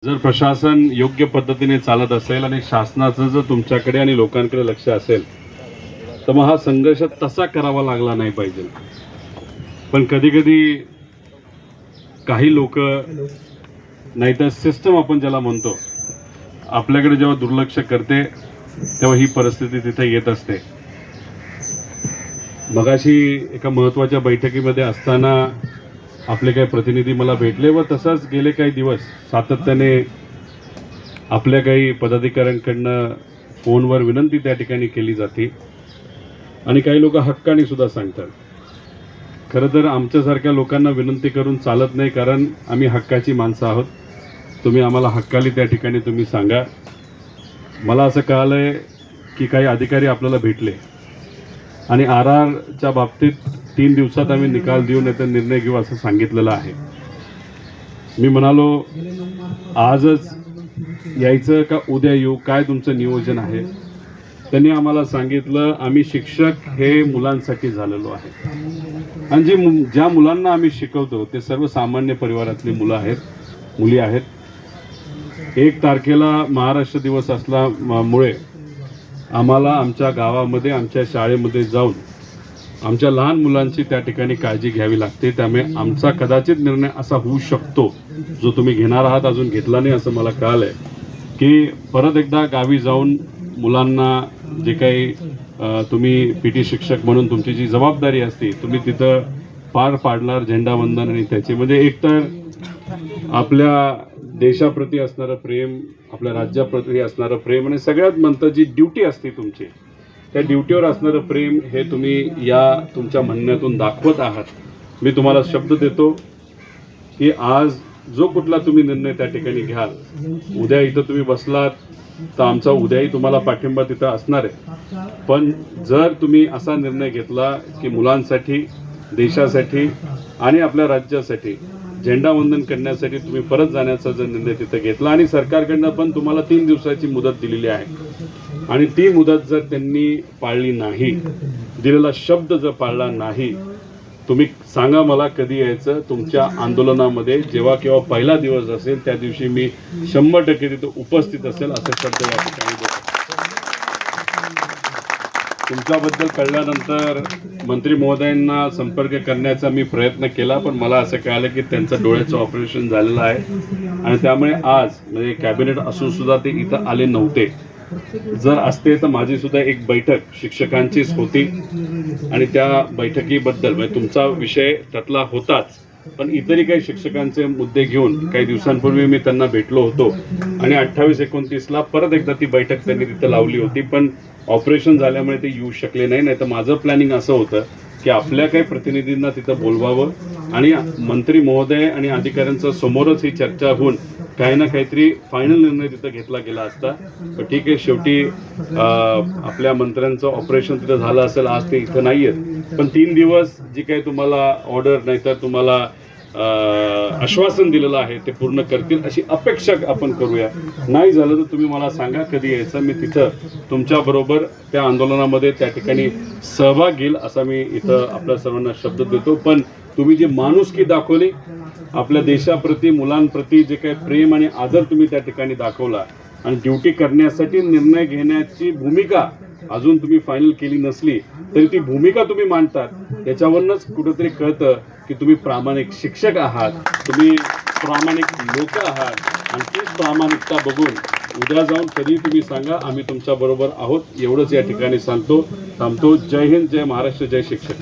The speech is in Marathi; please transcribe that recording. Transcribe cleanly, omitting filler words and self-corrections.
जर प्रशासन योग्य पद्धतीने चालत असेल आणि शासनाचं जर तुमच्याकडे आणि लोकांकडे लक्ष असेल तर मग हा संघर्ष तसा करावा लागला नाही पाहिजे. पण कधी कधी काही लोक नाहीतर सिस्टम आपण ज्याला म्हणतो आपल्याकडे जेव्हा दुर्लक्ष करते तेव्हा ही परिस्थिती तिथे येत असते. मगाशी एका महत्त्वाच्या बैठकीमध्ये असताना आपले काही प्रतिनिधी मला भेटले व तसंच गेले काही दिवस सातत्याने आपल्या काही पदाधिकाऱ्यांकडनं फोनवर विनंती त्या ठिकाणी केली जाते आणि काही लोक हक्काने सुद्धा सांगतात. खरं तर आमच्यासारख्या लोकांना विनंती करून चालत नाही, कारण आम्ही हक्काची माणसं आहोत. तुम्ही आम्हाला हक्काली त्या ठिकाणी तुम्ही सांगा. मला असं कळालं आहे की काही अधिकारी आपल्याला भेटले आणि आरआरच्या बाबतीत 3 दिवसात आम्ही निकाल देऊ नाही तर निर्णय घेऊ असं सांगितलेलं आहे. मी म्हणालो आजच यायचं का उद्या येऊ, काय तुमचं नियोजन आहे. त्यांनी आम्हाला सांगितलं आम्ही शिक्षक हे मुलांसाठी झालेलो आहे आणि ज्या मुलांना आम्ही शिकवतो ते सर्वसामान्य परिवारातली मुलं आहेत, मुली आहेत. 1 तारखेला महाराष्ट्र दिवस असल्यामुळे आम्हाला आमच्या गावामध्ये आमच्या शाळेमध्ये जाऊन आमच्या लहान मुलांची त्या ठिकाणी काळजी घ्यावी लागते. त्यामुळे आमचा कदाचित निर्णय असा होऊ शकतो जो तुम्ही घेणार आहात, अजून घेतला नाही असं मला कळालं आहे, की परत एकदा गावी जाऊन मुलांना जे काही तुम्ही पीटी शिक्षक म्हणून तुमची जी जबाबदारी असते तुम्ही तिथं पार पाडणार. झेंडावंदन आणि त्याचे म्हणजे एकतर आपल्या देशाप्रती असणारं प्रेम, आपल्या राज्याप्रती असणारं प्रेम आणि सगळ्यात म्हणतं जी ड्युटी असते तुमची त्या ड्युटीवर असणारं प्रेम हे तुम्ही या तुमच्या म्हणण्यातून दाखवत आहात. मी तुम्हाला शब्द देतो की आज जो कुठला तुम्ही निर्णय त्या ठिकाणी घ्याल, उद्या इथं तुम्ही बसलात तर आमचा उद्याही तुम्हाला पाठिंबा तिथं असणार आहे. पण जर तुम्ही असा निर्णय घेतला की मुलांसाठी, देशासाठी आणि आपल्या राज्यासाठी झेंडावंदन करण्यासाठी तुम्ही परत जाण्याचा जर निर्णय तिथं घेतला आणि सरकारकडनं पण तुम्हाला 3 दिवसाची मुदत दिलेली आहे आणि ती मुदत जर त्यांनी पाळली नाही, दिलेला शब्द जर पाळला नाही, तुम्ही सांगा मला कधी यायचं तुमच्या आंदोलनामध्ये. जेव्हा केव्हा पहिला दिवस असेल त्या दिवशी मी 100% तिथं उपस्थित असेल असे शब्द या ठिकाणी देतो. तुमच्याबद्दल कळल्यानंतर मंत्री महोदयांना संपर्क करण्याचा मी प्रयत्न केला, पण मला असं कळालं की त्यांचं डोळ्याचं ऑपरेशन झालेलं आहे आणि त्यामुळे आज म्हणजे कॅबिनेट असून सुद्धा ते इथं आले नव्हते. जर असते तर माझी सुद्धा एक बैठक शिक्षकांचीच होती आणि त्या बैठकीबद्दल म्हणजे तुमचा विषय त्यातला होताच, पण इतरही काही शिक्षकांचे मुद्दे घेऊन काही दिवसांपूर्वी मी त्यांना भेटलो होतो आणि 28-29ला परत एकदा ती बैठक त्यांनी तिथं लावली होती. पण ऑपरेशन झाल्यामुळे ते येऊ शकले नाही. नाही तर माझं प्लॅनिंग असं होतं की आपल्या काही प्रतिनिधींना तिथं बोलवावं आणि मंत्री महोदय आणि अधिकाऱ्यांचं समोरच ही चर्चा होऊन काही ना काहीतरी फायनल निर्णय तिथं घेतला गेला असता. पण ठीक आहे, शेवटी आपल्या मंत्र्यांचं ऑपरेशन तिथं झालं असेल, आज ते इथं नाही आहेत. पण 3 दिवस जी काही तुम्हाला ऑर्डर नाही तर तुम्हाला आश्वासन दिलेलं आहे ते पूर्ण करतील अशी अपेक्षा आपण करूया. नाही झालं तर तुम्ही मला सांगा कधी यायचं, मी तिथं तुमच्याबरोबर त्या आंदोलनामध्ये त्या ठिकाणी सहभाग घेईल असा मी इथं आपल्या सर्वांना शब्द देतो. पण तुम्ही जी माणुसकी दाखवली, आपल्या देशाप्रती, मुलांप्रती जे काही प्रेम आणि आदर तुम्ही त्या ठिकाणी दाखवला आणि ड्युटी करण्यासाठी निर्णय घेण्याची भूमिका अजून तुम्ही फायनल केली नसली तरी ती भूमिका तुम्ही मांडतात, त्याच्यावरूनच कुठेतरी कळतं की तुम्ही प्रामाणिक शिक्षक आहात, तुम्ही प्रामाणिक लोक आहात आणि तीच प्रामाणिकता बघून उद्या जाऊन कधी तुम्ही सांगा आम्ही तुमच्या बरोबर आहोत. एवढंच या ठिकाणी सांगतो, थांबतो. जय हिंद, जय महाराष्ट्र, जय शिक्षक.